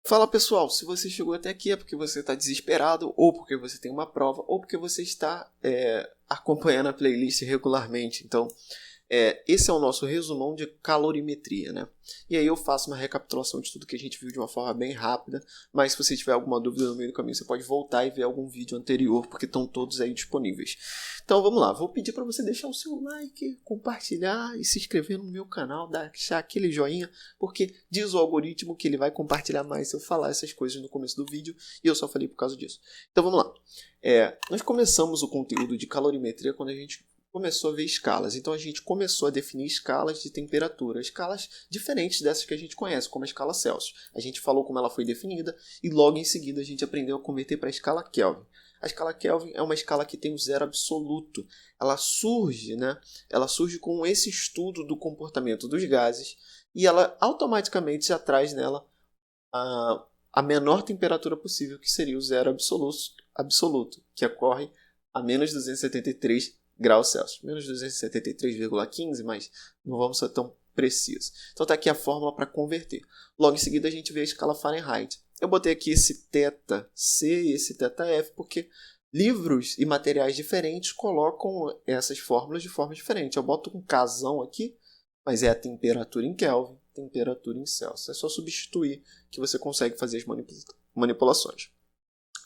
Fala pessoal, se você chegou até aqui é porque você está desesperado, ou porque você tem uma prova, ou porque você está acompanhando a playlist regularmente. Então, esse é o nosso resumão de calorimetria, né? E aí eu faço uma recapitulação de tudo que a gente viu de uma forma bem rápida, mas se você tiver alguma dúvida no meio do caminho, você pode voltar e ver algum vídeo anterior, porque estão todos aí disponíveis. Então vamos lá, vou pedir para você deixar o seu like, compartilhar e se inscrever no meu canal, deixar aquele joinha, porque diz o algoritmo que ele vai compartilhar mais se eu falar essas coisas no começo do vídeo, e eu só falei por causa disso. Então vamos lá. Nós começamos o conteúdo de calorimetria quando a gente começou a ver escalas. Então a gente começou a definir escalas de temperatura, escalas diferentes dessas que a gente conhece, como a escala Celsius. A gente falou como ela foi definida e logo em seguida a gente aprendeu a converter para a escala Kelvin. A escala Kelvin é uma escala que tem o zero absoluto. Ela surge com esse estudo do comportamento dos gases e ela automaticamente já traz nela a menor temperatura possível, que seria o zero absoluto, que ocorre a menos 273 graus Celsius, menos 273,15, mas não vamos ser tão precisos. Então está aqui a fórmula para converter. Logo em seguida a gente vê a escala Fahrenheit. Eu botei aqui esse θC e esse θF porque livros e materiais diferentes colocam essas fórmulas de forma diferente. Eu boto um casão aqui, mas é a temperatura em Kelvin, temperatura em Celsius. É só substituir que você consegue fazer as manipulações.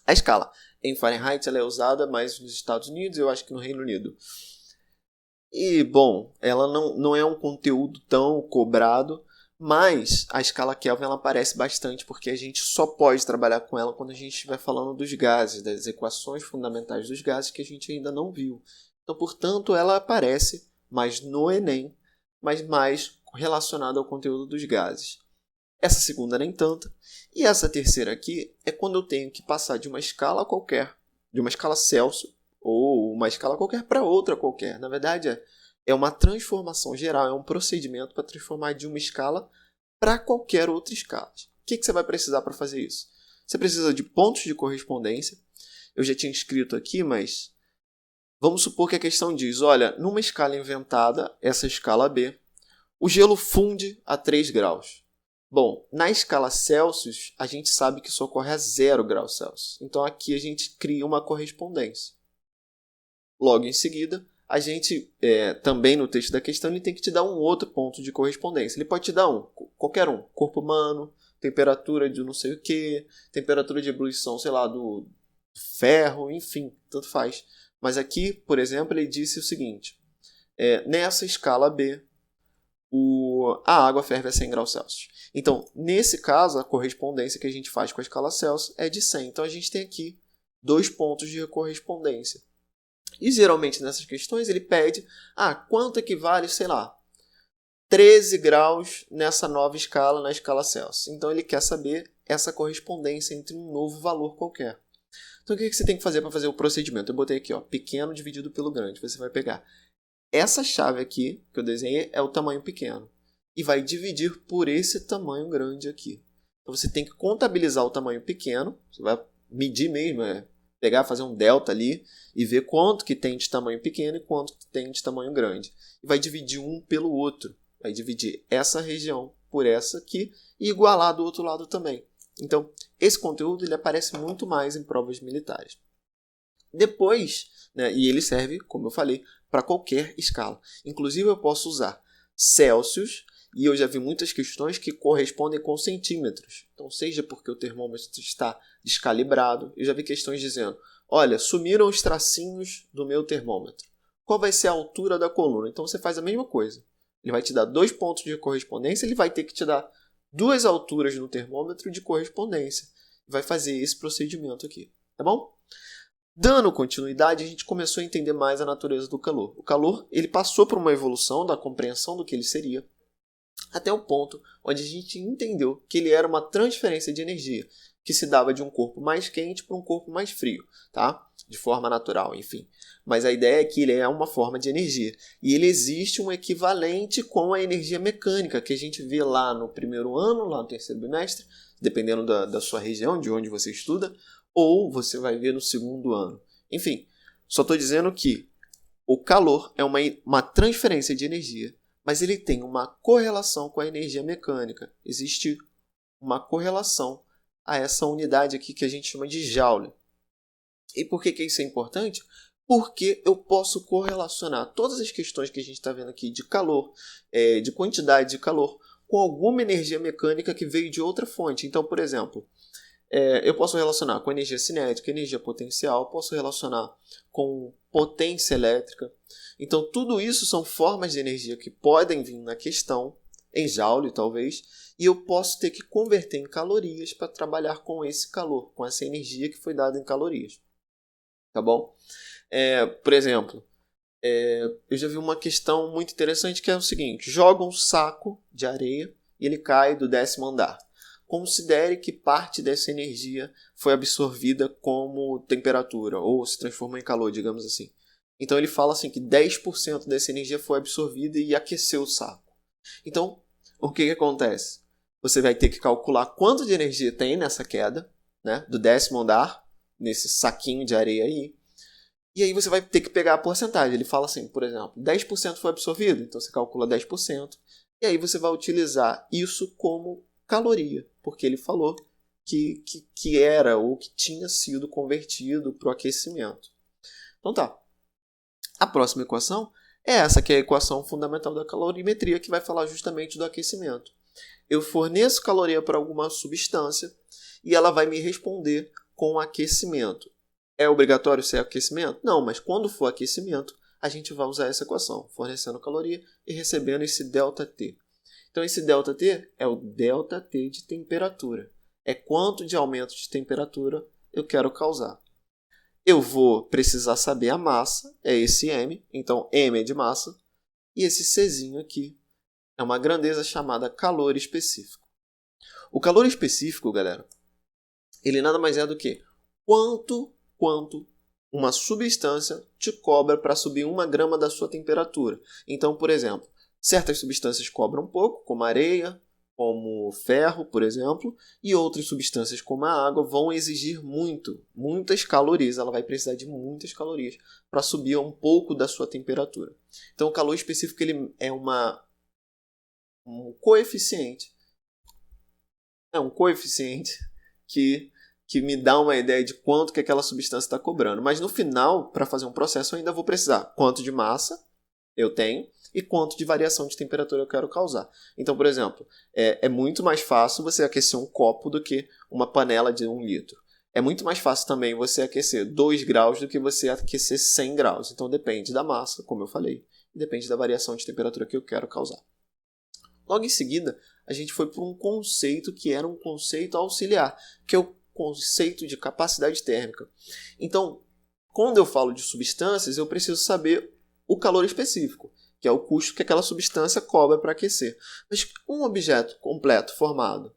A escala em Fahrenheit ela é usada mais nos Estados Unidos, eu acho que no Reino Unido. E, bom, ela não é um conteúdo tão cobrado, mas a escala Kelvin ela aparece bastante porque a gente só pode trabalhar com ela quando a gente estiver falando dos gases, das equações fundamentais dos gases que a gente ainda não viu. Então, portanto, ela aparece mais no Enem, mas mais relacionada ao conteúdo dos gases. Essa segunda nem tanto. E essa terceira aqui é quando eu tenho que passar de uma escala qualquer, de uma escala Celsius, ou uma escala qualquer para outra qualquer. Na verdade, é uma transformação geral, é um procedimento para transformar de uma escala para qualquer outra escala. O que você vai precisar para fazer isso? Você precisa de pontos de correspondência. Eu já tinha escrito aqui, mas vamos supor que a questão diz, olha, numa escala inventada, essa escala B, o gelo funde a 3 graus. Bom, na escala Celsius, a gente sabe que isso ocorre a 0 graus Celsius. Então, aqui a gente cria uma correspondência. Logo em seguida, a gente, também no texto da questão, ele tem que te dar um outro ponto de correspondência. Ele pode te dar qualquer um. Corpo humano, temperatura de não sei o que, temperatura de ebulição, sei lá, do ferro, enfim, tanto faz. Mas aqui, por exemplo, ele disse o seguinte, nessa escala B, a água ferve a 100 graus Celsius. Então, nesse caso, a correspondência que a gente faz com a escala Celsius é de 100. Então, a gente tem aqui 2 pontos de correspondência. E, geralmente, nessas questões, ele pede quanto equivale, sei lá, 13 graus nessa nova escala, na escala Celsius. Então, ele quer saber essa correspondência entre um novo valor qualquer. Então, o que você tem que fazer para fazer o procedimento? Eu botei aqui, pequeno dividido pelo grande. Você vai pegar essa chave aqui, que eu desenhei, é o tamanho pequeno. E vai dividir por esse tamanho grande aqui. Então, você tem que contabilizar o tamanho pequeno. Você vai medir mesmo, pegar, fazer um delta ali e ver quanto que tem de tamanho pequeno e quanto que tem de tamanho grande. E vai dividir um pelo outro. Vai dividir essa região por essa aqui e igualar do outro lado também. Então, esse conteúdo ele aparece muito mais em provas militares. Depois, e ele serve, como eu falei, para qualquer escala. Inclusive, eu posso usar Celsius, e eu já vi muitas questões que correspondem com centímetros. Então, seja porque o termômetro está descalibrado, eu já vi questões dizendo, olha, sumiram os tracinhos do meu termômetro. Qual vai ser a altura da coluna? Então, você faz a mesma coisa. Ele vai te dar 2 pontos de correspondência, ele vai ter que te dar 2 alturas no termômetro de correspondência. Vai fazer esse procedimento aqui, tá bom? Dando continuidade, a gente começou a entender mais a natureza do calor. O calor ele passou por uma evolução da compreensão do que ele seria, até o ponto onde a gente entendeu que ele era uma transferência de energia, que se dava de um corpo mais quente para um corpo mais frio, tá? De forma natural, enfim. Mas a ideia é que ele é uma forma de energia. E ele existe um equivalente com a energia mecânica, que a gente vê lá no primeiro ano, lá no terceiro bimestre, dependendo da sua região, de onde você estuda, ou você vai ver no segundo ano. Enfim, só estou dizendo que o calor é uma transferência de energia mas ele tem uma correlação com a energia mecânica. Existe uma correlação a essa unidade aqui que a gente chama de Joule. E por que isso é importante? Porque eu posso correlacionar todas as questões que a gente está vendo aqui de calor, de quantidade de calor, com alguma energia mecânica que veio de outra fonte. Então, por exemplo, eu posso relacionar com energia cinética, energia potencial, posso relacionar com potência elétrica. Então, tudo isso são formas de energia que podem vir na questão, em joule talvez, e eu posso ter que converter em calorias para trabalhar com esse calor, com essa energia que foi dada em calorias. Tá bom? Por exemplo, eu já vi uma questão muito interessante que é o seguinte: joga um saco de areia e ele cai do 10º andar. Considere que parte dessa energia foi absorvida como temperatura, ou se transformou em calor, digamos assim. Então ele fala assim que 10% dessa energia foi absorvida e aqueceu o saco. Então, o que acontece? Você vai ter que calcular quanto de energia tem nessa queda, né, do 10º andar, nesse saquinho de areia aí. E aí você vai ter que pegar a porcentagem. Ele fala assim, por exemplo, 10% foi absorvido, então você calcula 10%. E aí você vai utilizar isso como caloria, porque ele falou que era ou que tinha sido convertido para o aquecimento. Então tá. A próxima equação é essa, que é a equação fundamental da calorimetria, que vai falar justamente do aquecimento. Eu forneço caloria para alguma substância e ela vai me responder com aquecimento. É obrigatório ser aquecimento? Não, mas quando for aquecimento, a gente vai usar essa equação, fornecendo caloria e recebendo esse ΔT. Então, esse ΔT é o ΔT de temperatura. É quanto de aumento de temperatura eu quero causar. Eu vou precisar saber a massa, é esse M, então M é de massa, e esse Czinho aqui é uma grandeza chamada calor específico. O calor específico, galera, ele nada mais é do que quanto uma substância te cobra para subir 1 grama da sua temperatura. Então, por exemplo, certas substâncias cobram pouco, como areia, como ferro, por exemplo, e outras substâncias, como a água, vão exigir muitas calorias. Ela vai precisar de muitas calorias para subir um pouco da sua temperatura. Então, o calor específico ele é um coeficiente. É um coeficiente que me dá uma ideia de quanto que aquela substância está cobrando. Mas no final, para fazer um processo, eu ainda vou precisar quanto de massa eu tenho e quanto de variação de temperatura eu quero causar. Então, por exemplo, é muito mais fácil você aquecer um copo do que uma panela de 1 litro. É muito mais fácil também você aquecer 2 graus do que você aquecer 100 graus. Então, depende da massa, como eu falei, e depende da variação de temperatura que eu quero causar. Logo em seguida, a gente foi para um conceito que era um conceito auxiliar, que é o conceito de capacidade térmica. Então, quando eu falo de substâncias, eu preciso saber o calor específico, que é o custo que aquela substância cobra para aquecer. Mas um objeto completo, formado.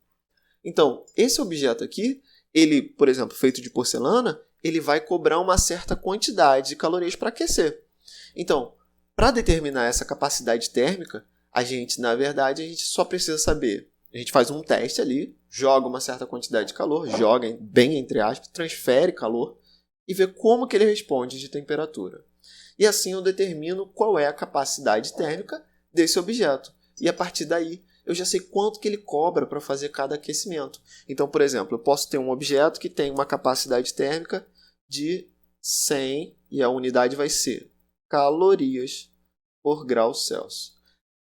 Então, esse objeto aqui, ele, por exemplo, feito de porcelana, ele vai cobrar uma certa quantidade de calorias para aquecer. Então, para determinar essa capacidade térmica, a gente só precisa saber. A gente faz um teste ali, joga uma certa quantidade de calor, joga bem entre aspas, transfere calor e vê como que ele responde de temperatura. E assim eu determino qual é a capacidade térmica desse objeto. E a partir daí eu já sei quanto que ele cobra para fazer cada aquecimento. Então, por exemplo, eu posso ter um objeto que tem uma capacidade térmica de 100 e a unidade vai ser calorias por grau Celsius.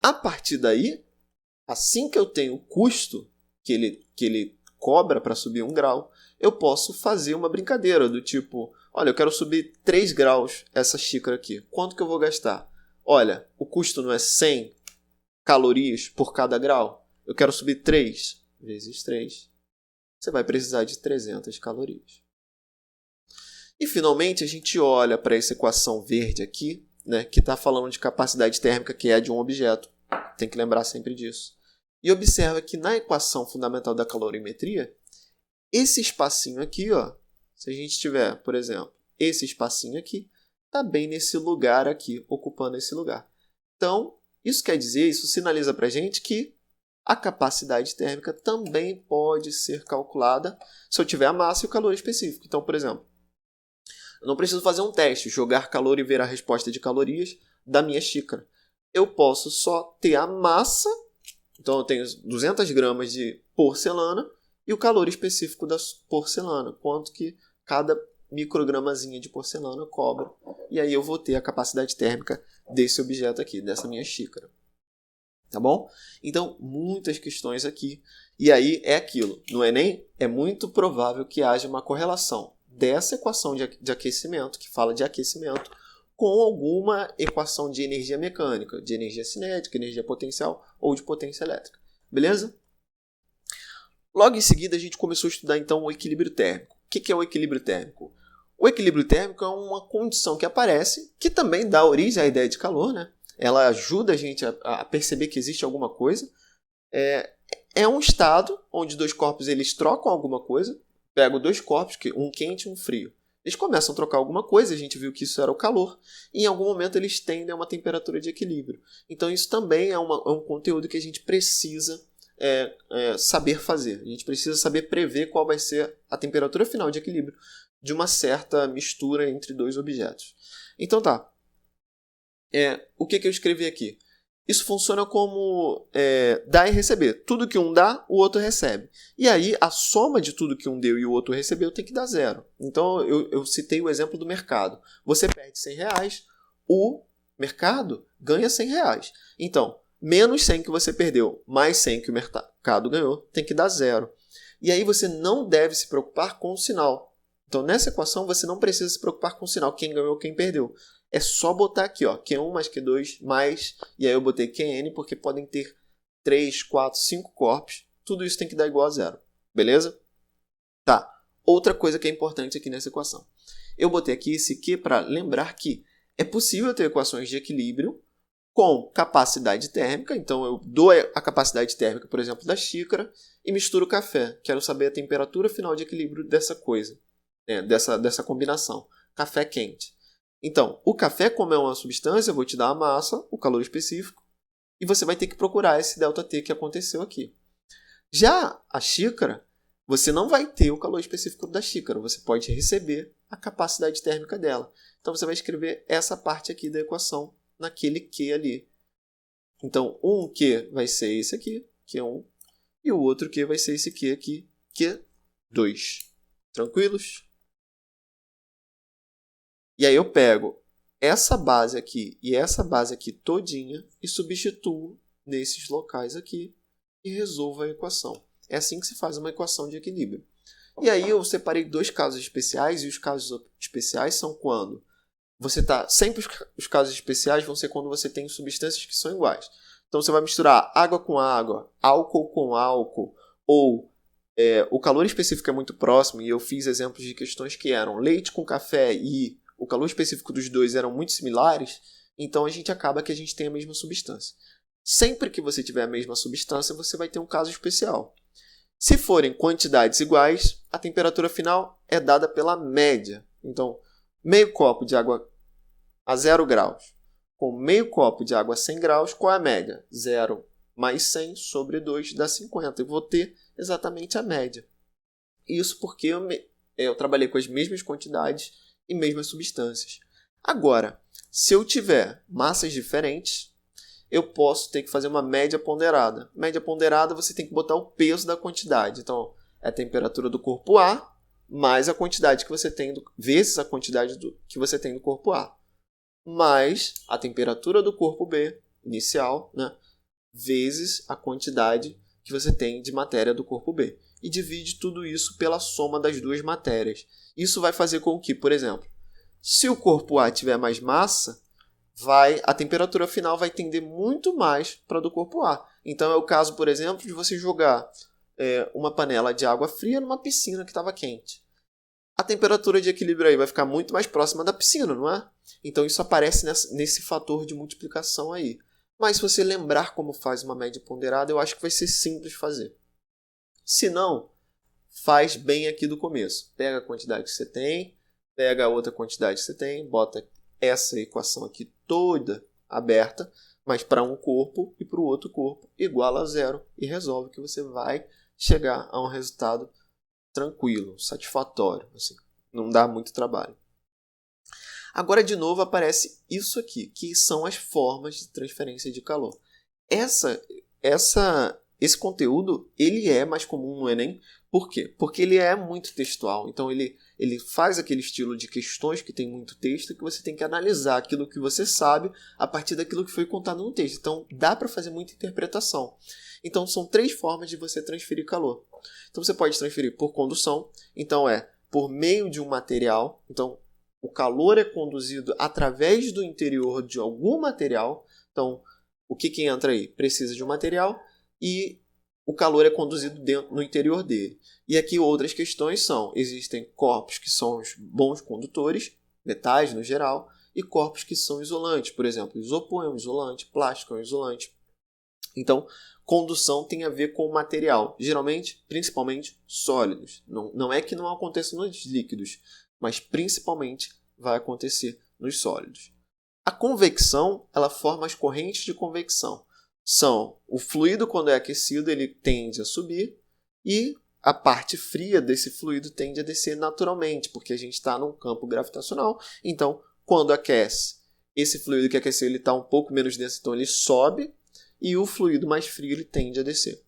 A partir daí, assim que eu tenho o custo que ele cobra para subir 1 grau, eu posso fazer uma brincadeira do tipo, olha, eu quero subir 3 graus essa xícara aqui. Quanto que eu vou gastar? Olha, o custo não é 100 calorias por cada grau? Eu quero subir 3 vezes 3. Você vai precisar de 300 calorias. E finalmente a gente olha para essa equação verde aqui, né, que está falando de capacidade térmica, que é de um objeto. Tem que lembrar sempre disso. E observa que na equação fundamental da calorimetria, esse espacinho aqui, ó, se a gente tiver, por exemplo, esse espacinho aqui, está bem nesse lugar aqui, ocupando esse lugar. Então, isso sinaliza para a gente que a capacidade térmica também pode ser calculada se eu tiver a massa e o calor específico. Então, por exemplo, eu não preciso fazer um teste, jogar calor e ver a resposta de calorias da minha xícara. eu posso só ter a massa, então eu tenho 200 gramas de porcelana e o calor específico da porcelana, quanto que cada microgramazinha de porcelana cobra. E aí eu vou ter a capacidade térmica desse objeto aqui, dessa minha xícara. Tá bom? Então, muitas questões aqui. E aí é aquilo. No Enem, é muito provável que haja uma correlação dessa equação de aquecimento, que fala de aquecimento, com alguma equação de energia mecânica, de energia cinética, energia potencial ou de potência elétrica. Beleza? Logo em seguida, a gente começou a estudar então o equilíbrio térmico. O que é o equilíbrio térmico? O equilíbrio térmico é uma condição que aparece, que também dá origem à ideia de calor, né? Ela ajuda a gente a perceber que existe alguma coisa. É um estado onde dois corpos eles trocam alguma coisa. Pego dois corpos, um quente e um frio. Eles começam a trocar alguma coisa, a gente viu que isso era o calor, e em algum momento eles tendem a uma temperatura de equilíbrio. Então isso também é um conteúdo que a gente precisa saber fazer. A gente precisa saber prever qual vai ser a temperatura final de equilíbrio de uma certa mistura entre dois objetos. Então tá. O que eu escrevi aqui? Isso funciona como dar e receber. Tudo que um dá, o outro recebe. E aí, a soma de tudo que um deu e o outro recebeu tem que dar zero. Então, eu citei o exemplo do mercado. Você perde R$100, o mercado ganha R$100. Então, menos 100 que você perdeu, mais 100 que o mercado ganhou, tem que dar zero. E aí, você não deve se preocupar com o sinal. Então, nessa equação, você não precisa se preocupar com o sinal, quem ganhou, quem perdeu. É só botar aqui, ó, Q1 mais Q2 mais, e aí eu botei Qn porque podem ter 3, 4, 5 corpos. Tudo isso tem que dar igual a zero. Beleza? Tá. Outra coisa que é importante aqui nessa equação. Eu botei aqui esse Q para lembrar que é possível ter equações de equilíbrio com capacidade térmica. Então eu dou a capacidade térmica, por exemplo, da xícara e misturo o café. Quero saber a temperatura final de equilíbrio dessa coisa, dessa combinação. Café quente. Então, o café, como é uma substância, eu vou te dar a massa, o calor específico, e você vai ter que procurar esse ΔT que aconteceu aqui. Já a xícara, você não vai ter o calor específico da xícara, você pode receber a capacidade térmica dela. Então, você vai escrever essa parte aqui da equação naquele Q ali. Então, um Q vai ser esse aqui, Q1, e o outro Q vai ser esse Q aqui, Q2. Tranquilos? E aí eu pego essa base aqui e essa base aqui todinha e substituo nesses locais aqui e resolvo a equação. É assim que se faz uma equação de equilíbrio. E aí eu separei dois casos especiais, e os casos especiais são quando você está... Sempre os casos especiais vão ser quando você tem substâncias que são iguais. Então você vai misturar água com água, álcool com álcool, ou o calor específico é muito próximo, e eu fiz exemplos de questões que eram leite com café e o calor específico dos dois eram muito similares, então a gente acaba que a gente tem a mesma substância. Sempre que você tiver a mesma substância, você vai ter um caso especial. Se forem quantidades iguais, a temperatura final é dada pela média. Então, meio copo de água a 0 graus com meio copo de água a 100 graus, qual é a média? 0 mais 100 sobre 2 dá 50. Eu vou ter exatamente a média. Isso porque eu trabalhei com as mesmas quantidades e mesmas substâncias. Agora, se eu tiver massas diferentes, eu posso ter que fazer uma média ponderada. Média ponderada, você tem que botar o peso da quantidade. Então, é a temperatura do corpo A mais a quantidade que você tem, vezes a quantidade que você tem do corpo A, mais a temperatura do corpo B, inicial, né, vezes a quantidade que você tem de matéria do corpo B. E divide tudo isso pela soma das duas matérias. Isso vai fazer com que, por exemplo, se o corpo A tiver mais massa, a temperatura final vai tender muito mais para a do corpo A. Então é o caso, por exemplo, de você jogar uma panela de água fria numa piscina que estava quente. A temperatura de equilíbrio aí vai ficar muito mais próxima da piscina, não é? Então isso aparece nesse fator de multiplicação aí. Mas se você lembrar como faz uma média ponderada, eu acho que vai ser simples fazer. Se não, faz bem aqui do começo. Pega a quantidade que você tem, pega a outra quantidade que você tem, bota essa equação aqui toda aberta, mas para um corpo e para o outro corpo igual a zero, e resolve que você vai chegar a um resultado tranquilo, satisfatório. Assim, não dá muito trabalho. Agora, de novo, aparece isso aqui, que são as formas de transferência de calor. Esse conteúdo ele é mais comum no Enem. Por quê? Porque ele é muito textual. Então, ele faz aquele estilo de questões que tem muito texto que você tem que analisar aquilo que você sabe a partir daquilo que foi contado no texto. Então, dá para fazer muita interpretação. Então, são 3 formas de você transferir calor. Então, você pode transferir por condução. Então, por meio de um material. Então, o calor é conduzido através do interior de algum material. Então, o que entra aí? Precisa de um material e o calor é conduzido no interior dele. E aqui outras questões existem corpos que são os bons condutores, metais no geral, e corpos que são isolantes. Por exemplo, isopor é um isolante, plástico é um isolante. Então, condução tem a ver com o material, geralmente, principalmente sólidos. Não é que não aconteça nos líquidos, mas principalmente vai acontecer nos sólidos. A convecção, ela forma as correntes de convecção. O fluido, quando é aquecido, ele tende a subir e a parte fria desse fluido tende a descer naturalmente, porque a gente está num campo gravitacional. Então, quando aquece, esse fluido que aqueceu está um pouco menos denso, então ele sobe, e o fluido mais frio ele tende a descer.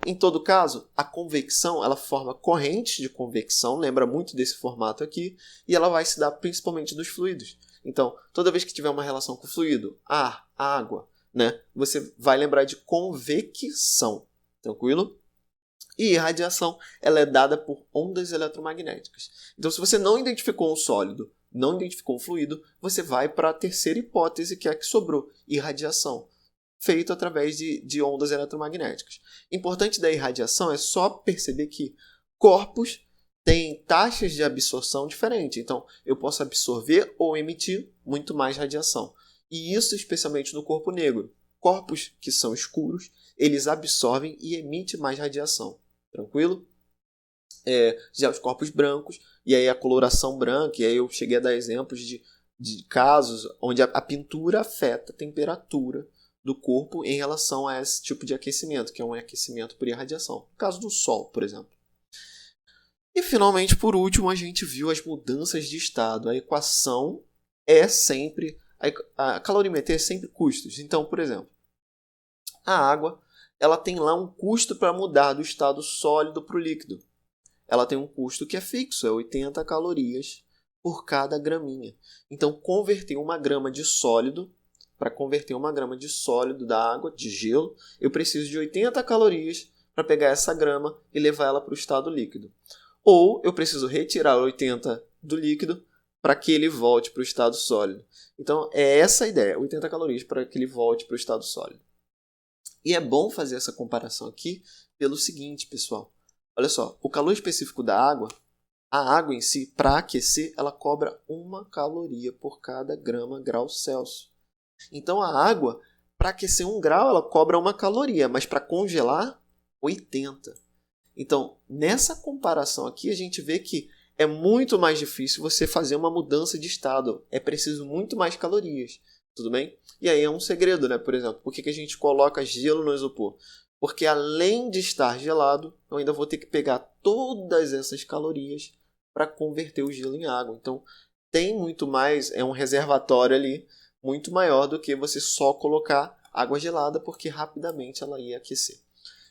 Em todo caso, a convecção ela forma correntes de convecção, lembra muito desse formato aqui, e ela vai se dar principalmente dos fluidos. Então, toda vez que tiver uma relação com fluido, ar, água, né, você vai lembrar de convecção. Tranquilo? E radiação ela é dada por ondas eletromagnéticas. Então, se você não identificou um sólido, não identificou um fluido, você vai para a terceira hipótese, que é a que sobrou, irradiação, feito através de ondas eletromagnéticas. Importante da irradiação é só perceber que corpos têm taxas de absorção diferentes. Então, eu posso absorver ou emitir muito mais radiação. E isso especialmente no corpo negro. Corpos que são escuros, eles absorvem e emitem mais radiação. Tranquilo? Já os corpos brancos, e aí a coloração branca, e aí eu cheguei a dar exemplos de casos onde a pintura afeta a temperatura do corpo em relação a esse tipo de aquecimento, que é um aquecimento por irradiação. No caso do Sol, por exemplo. E, finalmente, por último, a gente viu as mudanças de estado. A equação é sempre... A calorimetria é sempre custos. Então, por exemplo, a água ela tem lá um custo para mudar do estado sólido para o líquido. Ela tem um custo que é fixo, é 80 calorias por cada graminha. Então, converter uma grama de sólido, para converter uma grama de sólido da água, de gelo, eu preciso de 80 calorias para pegar essa grama e levar ela para o estado líquido. Ou eu preciso retirar 80 do líquido para que ele volte para o estado sólido. Então, é essa a ideia, 80 calorias para que ele volte para o estado sólido. E é bom fazer essa comparação aqui pelo seguinte, pessoal. Olha só, o calor específico da água, a água em si, para aquecer, ela cobra 1 caloria por cada grau Celsius. Então, a água, para aquecer 1 grau, ela cobra 1 caloria, mas para congelar, 80. Então, nessa comparação aqui, a gente vê que é muito mais difícil você fazer uma mudança de estado. É preciso muito mais calorias. Tudo bem? E aí é um segredo, né? Por exemplo, por que a gente coloca gelo no isopor? Porque além de estar gelado, eu ainda vou ter que pegar todas essas calorias para converter o gelo em água. Então, tem muito mais, é um reservatório ali muito maior do que você só colocar água gelada, porque rapidamente ela ia aquecer.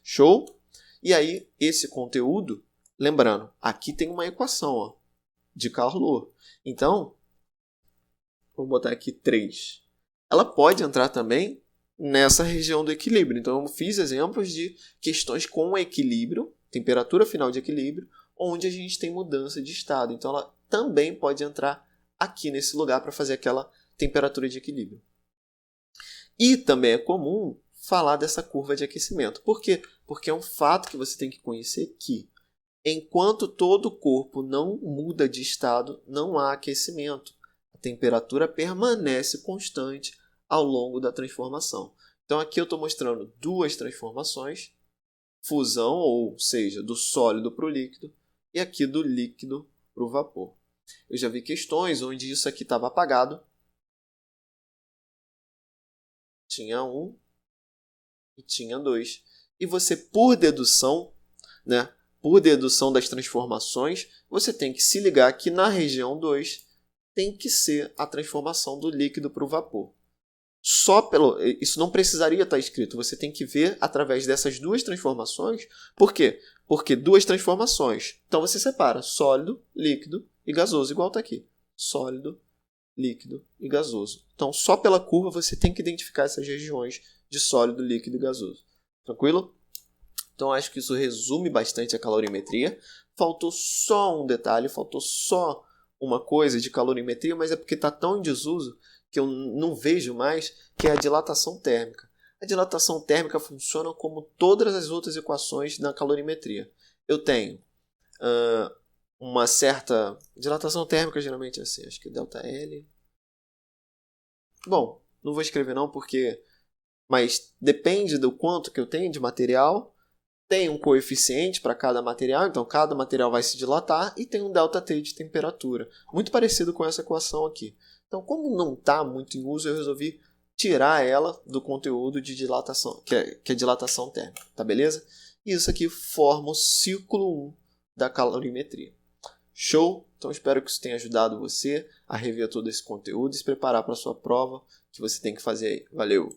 Show? E aí, esse conteúdo, lembrando, aqui tem uma equação de calor. Então, vou botar aqui 3. Ela pode entrar também nessa região do equilíbrio. Então, eu fiz exemplos de questões com equilíbrio, temperatura final de equilíbrio, onde a gente tem mudança de estado. Então, ela também pode entrar aqui nesse lugar para fazer aquela temperatura de equilíbrio. E também é comum falar dessa curva de aquecimento. Por quê? Porque é um fato que você tem que conhecer que, enquanto todo o corpo não muda de estado, não há aquecimento. A temperatura permanece constante ao longo da transformação. Então aqui eu estou mostrando 2 transformações, fusão, ou seja, do sólido para o líquido, e aqui do líquido para o vapor. Eu já vi questões onde isso aqui estava apagado. Tinha 1 e tinha 2. E você, por dedução, né, por dedução das transformações, você tem que se ligar que na região 2 tem que ser a transformação do líquido para o vapor. Isso não precisaria estar escrito, você tem que ver através dessas duas transformações. Por quê? Porque duas transformações. Então você separa sólido, líquido e gasoso, igual está aqui. Sólido, líquido e gasoso. Então só pela curva você tem que identificar essas regiões de sólido, líquido e gasoso. Tranquilo? Então acho que isso resume bastante a calorimetria. Faltou só um detalhe, faltou só uma coisa de calorimetria, mas é porque está tão em desuso que eu não vejo mais, que é a dilatação térmica. A dilatação térmica funciona como todas as outras equações na calorimetria. Eu tenho uma certa dilatação térmica, geralmente é assim, acho que ΔL. Bom, não vou escrever não, mas depende do quanto que eu tenho de material. Tem um coeficiente para cada material, então cada material vai se dilatar, e tem um ΔT de temperatura, muito parecido com essa equação aqui. Então, como não está muito em uso, eu resolvi tirar ela do conteúdo de dilatação, que é dilatação térmica, tá beleza? E isso aqui forma o ciclo 1 da calorimetria. Show? Então espero que isso tenha ajudado você a rever todo esse conteúdo e se preparar para a sua prova que você tem que fazer aí. Valeu!